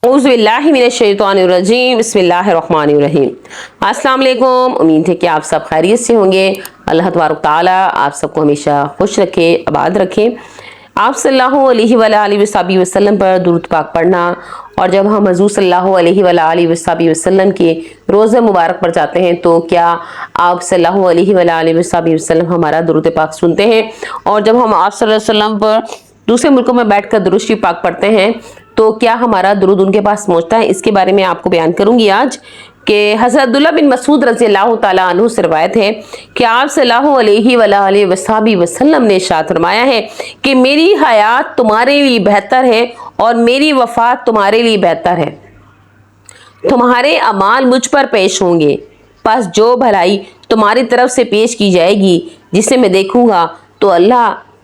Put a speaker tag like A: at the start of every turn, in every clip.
A: औज़ुबिल्लाहिमिनश्शैतानिर्रजीम बिस्मिल्लाहिर्रहमानिर्रहीम। अस्सलाम वालेकुम। उम्मीद है कि आप सब खैरियत से होंगे। अल्लाह तबारक तआला आप सबको हमेशा खुश रखे, आबाद रखे। आप सल्लल्लाहु अलैहि वसल्लम पर दुरूद पाक पढ़ना, और जब हम हज़ूर सल्लल्लाहु अलैहि वसल्लम के रोज़े मुबारक पर जाते हैं तो क्या आप सल्लल्लाहु अलैहि वसल्लम हमारा दुरूद पाक सुनते हैं? और जब हम आप सल्लल्लाहु अलैहि वसल्लम पर दूसरे मुल्कों में बैठकर दुरूद शरीफ पाक पढ़ते हैं तो क्या हमारा दुरूद उनके पास पहुंचता है? इसके बारे में आपको बयान करूंगी आज कि हज़रत अब्दुल्ला बिन मसूद रज़ियल्लाहु ताला अन्हु से रिवायत है कि आप सल्लल्लाहु अलैहि वसल्लम ने इरशाद फरमाया है कि मेरी हयात तुम्हारे लिए बेहतर है और मेरी वफात तुम्हारे लिए बेहतर है। तुम्हारे अमाल मुझ पर पेश होंगे, बस जो भलाई तुम्हारी तरफ से पेश की जाएगी जिसे मैं देखूंगा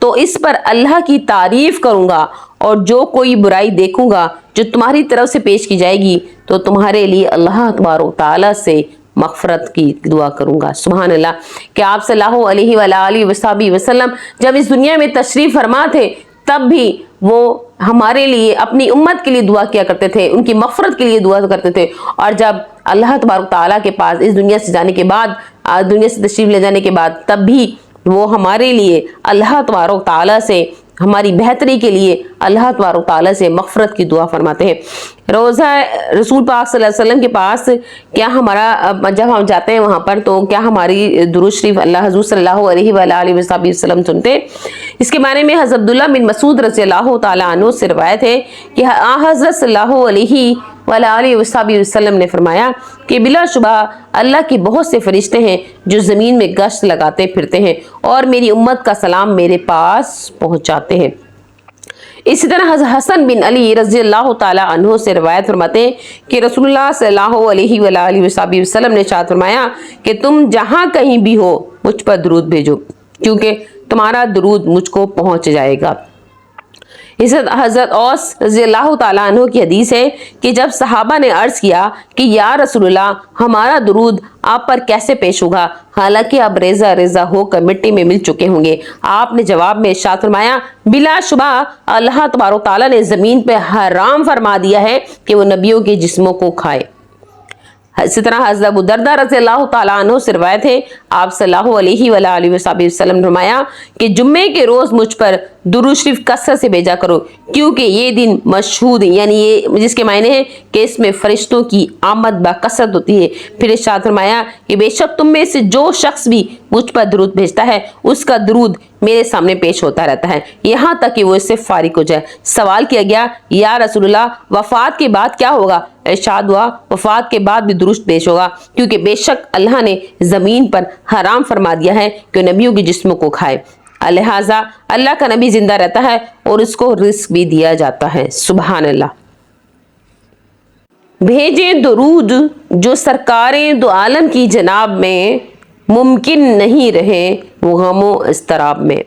A: तो इस पर अल्लाह की तारीफ करूंगा, और जो कोई बुराई देखूंगा जो तुम्हारी तरफ से पेश की जाएगी तो तुम्हारे लिए अल्लाह तबारक तआला से मग़फ़िरत की दुआ करूंगा। सुभान अल्लाह। कि आप सल्लल्लाहु अलैहि वसल्लम जब इस दुनिया में तशरीफ़ फरमा थे तब भी वो हमारे लिए, अपनी उम्मत के लिए दुआ किया करते थे, उनकी मग़फ़िरत के लिए दुआ करते थे। और जब अल्लाह तबारक तआला के पास इस दुनिया से जाने के बाद, दुनिया से तशरीफ़ ले जाने के बाद, तब भी वो हमारे लिए अल्लाह तबारक तआला से, हमारी बेहतरी के लिए अल्लाह तबारक तआला से मग़फ़िरत की दुआ फरमाते हैं। रोज़ा रसूल पाक सल्लल्लाहु अलैहि वसल्लम के पास क्या हमारा, जब हम जाते हैं वहाँ पर, तो क्या हमारी दुरूद शरीफ अल्लाह हज़ूर सल्लल्लाहु अलैहि वसल्लम सुनते? इसके बारे में हज़रत अब्दुल्ला बिन मसूद रज़ियल्लाहु ताला अन्हु से रिवायत है कि हज़रत सल्लल्लाहु अलैहि वसल्लम ने फरमाया कि बिलाशुबा अल्लाह के बहुत से फरिश्ते हैं जो ज़मीन में गश्त लगाते फिरते हैं और मेरी उम्मत का सलाम मेरे पास पहुँचाते हैं। इसी तरह हसन बिन अली रज़ियल्लाहु ताला अन्हु से रिवायत फरमाते हैं कि रसूलुल्लाह सल्लल्लाहु अलैहि वसल्लम ने इरशाद फरमाया कि तुम जहाँ कहीं भी हो मुझ पर दुरूद भेजो, क्योंकि तुम्हारा दुरूद मुझको पहुँच जाएगा। इस हज़रत औस रज़ियल्लाहु ताला अन्हु की हदीस है कि जब सहाबा ने अर्ज़ किया कि या रसूलुल्लाह हमारा दुरूद आप पर कैसे पेश होगा, हालांकि आप रेज़ा रेज़ा होकर मिट्टी में मिल चुके होंगे, आपने जवाब में इरशाद फरमाया बिलाशुबा अल्लाह तबारक तआला ने ज़मीन पर हराम फरमा दिया है कि वो नबियों के जिस्मों को खाए। इसी तरह हज़रत अबू दरदा रज़ियल्लाहु ताला अन्हु से रिवायत है, आप सल्लल्लाहु अलैहि वसल्लम ने फरमाया कि जुम्मे के रोज़ मुझ पर दुरूद शरीफ कसरत से भेजा करो, क्योंकि ये दिन मशहूद, यानी ये जिसके मायने हैं कि इसमें फरिश्तों की आमद बकसरत होती है। फिर इरशाद फरमाया कि बेशक तुम में से जो शख्स भी मुझ पर दुरूद भेजता है उसका दुरूद मेरे सामने पेश होता रहता है, यहाँ तक कि वो इससे फारिग हो जाए। सवाल किया गया या रसूलुल्लाह वफ़ात के बाद क्या होगा? इरशाद हुआ वफ़ात के बाद भी दुरूद पेश होगा, क्योंकि बेशक अल्लाह ने ज़मीन पर हराम फरमा दिया है कि नबियों के जिस्मों को खाए। लिहाजा अल्लाह का नबी जिंदा रहता है और उसको रिस्क भी दिया जाता है। सुभान अल्लाह। भेजे दुरूद जो सरकारे दो आलम की जनाब में मुमकिन नहीं रहे वो गमो इस्तराब में।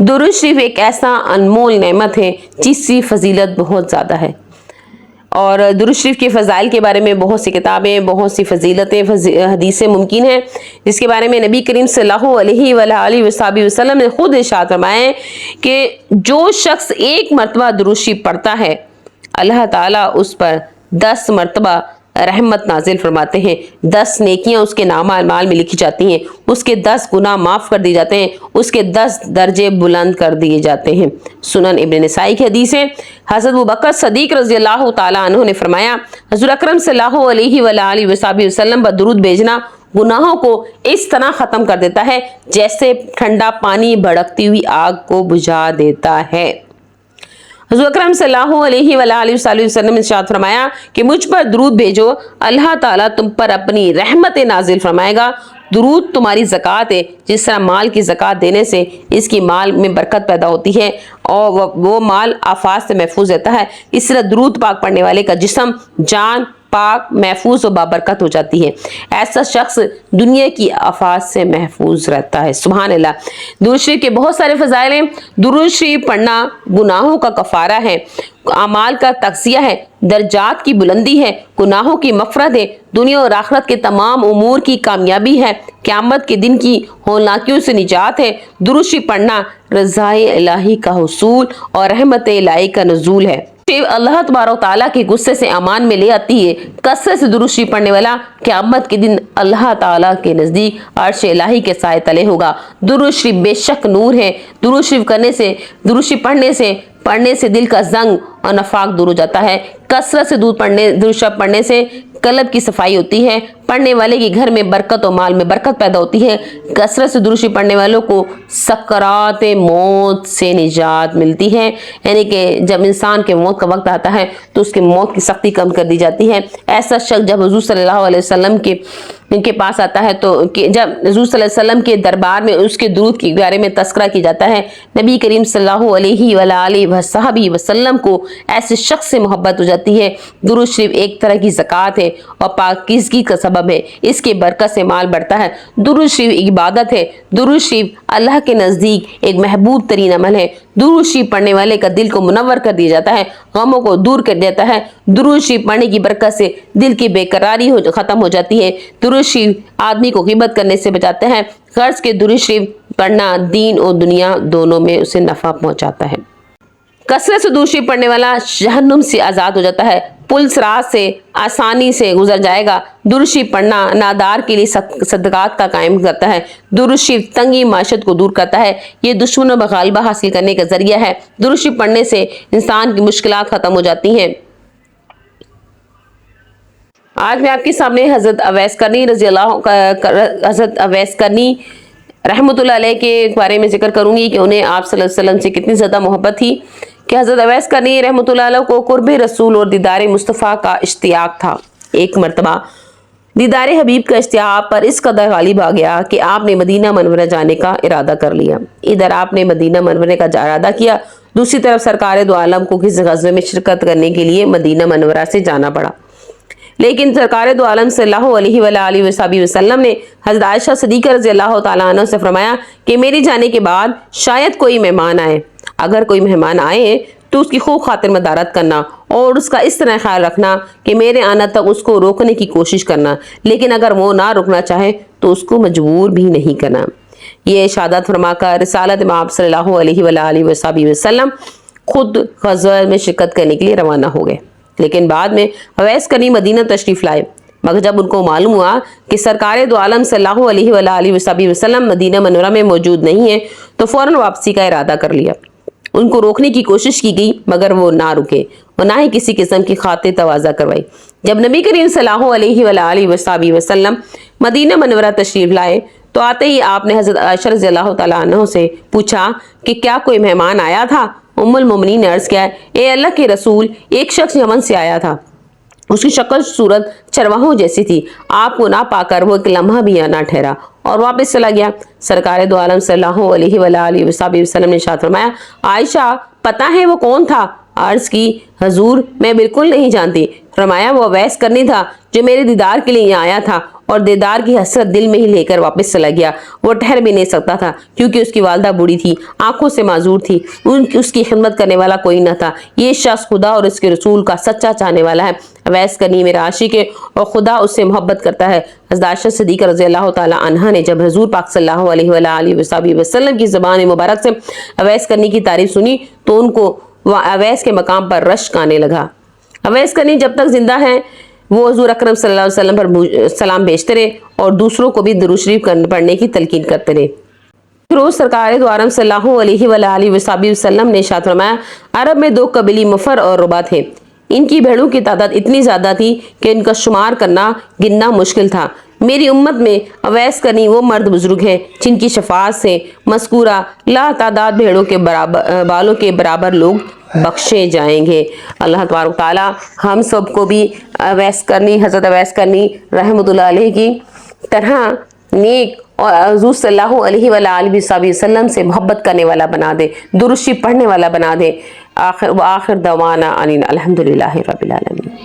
A: दुरूद शरीफ एक ऐसा अनमोल नेमत है जिसकी फजीलत बहुत ज़्यादा है, और दुरूद शरीफ के फ़ज़ाइल के बारे में बहुत सी किताबें, बहुत सी फजीलतें, हदीसें मुमकिन हैं, जिसके बारे में नबी करीम सल्लल्लाहु अलैहि वसल्लम ने खुद इरशाद फरमाया कि जो शख्स एक मरतबा दुरूद शरीफ पढ़ता है अल्लाह ताला उस पर 10 मरतबा रहमत नाजिल फरमाते हैं, 10 नेकियां उसके नामाल में लिखी जाती हैं, उसके 10 गुनाह माफ़ कर दिए जाते हैं, उसके 10 दर्जे बुलंद कर दिए जाते हैं। सुनन इब्न नसाई की हदीस है, हज़रत अबू बकर सदीक रज़ियल्लाहु ताला अन्हु ने फरमाया हुज़ूर अकरम सल्लल्लाहु अलैहि वसल्लम पर दुरूद भेजना गुनाहों को इस तरह ख़त्म कर देता है जैसे ठंडा पानी भड़कती हुई आग को बुझा देता है। हुज़ूर अकरम सल्लल्लाहु अलैहि वसल्लम ने इरशाद फरमाया कि मुझ पर दुरूद भेजो, अल्लाह ताला तुम पर अपनी रहमत नाजिल फरमाएगा। दुरूद तुम्हारी ज़कात है, जिस तरह माल की ज़कात देने से इसकी माल में बरकत पैदा होती है और वो माल आफात से महफूज रहता है, इस तरह दुरूद पाक पढ़ने वाले का जिस्म, जान पाक, महफूज और बाबरकत हो जाती है। ऐसा शख्स दुनिया की आफात से महफूज रहता है। सुभान अल्लाह। दुरूद शरीफ के बहुत सारे फ़ज़ाइल हैं। दुरूद शरीफ पढ़ना गुनाहों का कफ़ारा है, अमाल का तक़ज़िया है, दर्जात की बुलंदी है, गुनाहों की मग़फ़िरत है, दुनिया और आखिरत के तमाम उमूर की कामयाबी है, क़यामत के दिन की हौलनाकियों से निजात है। दुरूद शरीफ पढ़ना रज़ाए इलाही का हुसूल और रहमत इलाही का नुज़ूल है। अल्लाह तबारक ताला के गुस्से से अमान में ले आती है। कसरत से दुरूद शरीफ पढ़ने वाला क़यामत के दिन अल्लाह ताला के नज़दीक अर्श इलाही के साए तले होगा। दुरूद शरीफ बेशक नूर है। दुरूद शरीफ दुरूद शरीफ पढ़ने से दिल का जंग और नफाक दूर हो जाता है। कसरत से दुरूद शरीफ पढ़ने से कल्ब की सफाई होती है। पढ़ने वाले के घर में बरकत और माल में बरकत पैदा होती है। कसरत से दुरूद शरीफ पढ़ने वालों को सकरात मौत से निजात मिलती है, यानी कि जब इंसान के मौत का वक्त आता है तो उसके मौत की सख्ती कम कर दी जाती है। ऐसा शख्स जब हुजूर सल्लल्लाहु अलैहि वसल्लम के पास आता है तो जब हुजूर सल्लल्लाहु अलैहि वसल्लम के दरबार में उसके दुरूद के बारे में तस्करा किया जाता है, नबी करीम सल्लल्लाहु अलैहि वसल्लम को ऐसे शख्स से मोहब्बत हो जाती है। दुरूद शरीफ एक तरह की ज़कात है और पाकीज़गी का सबब है। इसके बरकत से माल बढ़ता है। दुरूद शरीफ इबादत है। दुरूद शरीफ अल्लाह के नज़दीक एक महबूब तरीन अमल है। दुरूद शरीफ पढ़ने वाले का दिल को मुनव्वर कर दिया जाता है, गमों को दूर कर देता है। दुरूद शरीफ पढ़ने की बरकत से दिल की बेकरारी ख़त्म हो जाती है। दुरूद शरीफ आदमी को ग़ीबत करने से बचाता है। गर्ज के दुरूद शरीफ पढ़ना दीन और दुनिया दोनों में उसे नफ़ा पहुँचाता है। कसरत से दुरूद शरीफ पढ़ने वाला जहन्नुम से आज़ाद हो जाता है। पुल सिरात से आसानी से गुजर जाएगा। दुरूद शरीफ पढ़ना नादार के लिए सदक़ात का कायम करता है। दुरूद शरीफ तंगी माशत को दूर करता है। ये दुश्मनों पर ग़लबा हासिल करने का ज़रिया है। दुरूद शरीफ पढ़ने से इंसान की मुश्किलात ख़त्म हो जाती हैं। आज मैं आपके सामने हज़रत अवैस करनी रहमतुल्लाह अलैह के बारे में जिक्र करूंगी कि उन्हें आप सल्लल्लाहु अलैहि वसल्लम से कितनी ज़्यादा मोहब्बत थी कि हज़रत अवैस करनी रहमतुल्लाह अलैह को कुर्ब रसूल और दीदार मुस्तफ़ा का इश्तियाक था। एक मरतबा दीदार हबीब का इश्तियाक पर इस कदर गालिब आ गया कि आपने मदीना मनवरा जाने का इरादा कर लिया। इधर आपने मदीना मनवरे का इरादा किया, दूसरी तरफ सरकार दो आलम को किसी ग़ज़वे में शिरकत करने के लिए मदीना मनवरा से जाना पड़ा। लेकिन सरकार दो आलम सल्लल्लाहु अलैहि वसल्लम ने हज़रत आयशा सिद्दीक़ा रज़ियल्लाहु तआला अन्हा से फरमाया कि मेरे जाने के बाद शायद कोई मेहमान आए। अगर कोई मेहमान आए तो उसकी खूब खातिर मदारत करना और उसका इस तरह ख्याल रखना कि मेरे आना तक उसको रोकने की कोशिश करना, लेकिन अगर वो ना रुकना चाहे तो उसको मजबूर भी नहीं करना। ये इशादत फरमाकर रिसालत में आप सल्लल्लाहु अलैहि वसल्लम खुद ग़ज़वा में शिरकत करने के लिए रवाना हो गए। लेकिन बाद में अवैस करनी मदीना तशरीफ़ लाए, मगर जब उनको मालूम हुआ कि सरकार दो आलम सल्लल्लाहु अलैहि वसल्लम मदीना मनवरा में मौजूद नहीं है तो फ़ौरन वापसी का इरादा कर लिया। उनको रोकने की कोशिश की गई मगर वो ना रुके और ना ही किसी किस्म की खातिर तवाज़ा करवाई। जब नबी करीम सल्लल्लाहु अलैहि वसल्लम मदीना मनवरा तशरीफ़ लाए तो आते ही आपने हज़रत आयशा रज़ियल्लाहु तआला अन्हा से पूछा कि क्या कोई मेहमान आया था। उम्मुल मोमिनीन ने अर्ज़ किया, ए अल्लाह के रसूल, एक शख्स यमन से आया था, उसकी शक्ल सूरत चरवाहों जैसी थी। आपको ना पाकर वो एक लम्हा भी ना ठहरा और वापस चला गया। सरकार दो आलम सल्लल्लाहु अलैहि वसल्लम ने इरशाद फरमाया, आयशा पता है वो कौन था। अर्ज़ की, हजूर मैं बिल्कुल नहीं जानती। फरमाया, वो अवैस करनी था जो मेरे दीदार के लिए यहाँ आया था और दीदार की हसरत दिल में ही लेकर वापस चला गया। वो ठहर भी नहीं सकता था क्योंकि उसकी वालदा बूढ़ी थी, आंखों से माजूर थी, उसकी खिदमत करने वाला कोई न था। ये शख्स खुदा और उसके रसूल का सच्चा चाहने वाला है। अवैस करनी मेरा आशिक है और खुदा उससे मोहब्बत करता है। हज़रत आयशा सिद्दीक़ा रज़ियल्लाहु तआला अन्हा ने जब हुज़ूर पाक सल्लल्लाहु अलैहि वसल्लम की ज़बान मुबारक से अवैस करनी की तारीफ सुनी तो उनको अवैस के मकाम पर रश्क आने लगा। अवैस करनी जब तक जिंदा है वो हुज़ूर अकरम सल्लल्लाहु अलैहि वसल्लम पर सलाम भेजते रहे और दूसरों को भी दुरूद शरीफ पढ़ने की तलकीन करते रहे। रोज़ सरकार दो आलम सल्लल्लाहु अलैहि वसल्लम ने इरशाद फरमाया, अरब में दो कबीले मुफर और रुबा थे। इनकी भेड़ों की तादाद इतनी ज़्यादा थी कि इनका शुमार करना गिनना मुश्किल था। मेरी उम्मत में अवैस करनी वो मर्द बुजुर्ग हैं जिनकी शफाअत से मस्कूरा लातादाद भेड़ों के बालों के बराबर लोग बख्शे जाएंगे। अल्लाह तबारक तआला हम सबको भी हज़रत अवैस करनी रहमतुल्लाह अलैह की तरह नेक और हुज़ूर सल्लल्लाहु अलैहि वसल्लम से मोहब्बत करने वाला बना दे, दुरूद शरीफ पढ़ने वाला बना दे। आखिर दवाना अनिल अल्हम्दुलिल्लाहि रब्बिल आलमीन।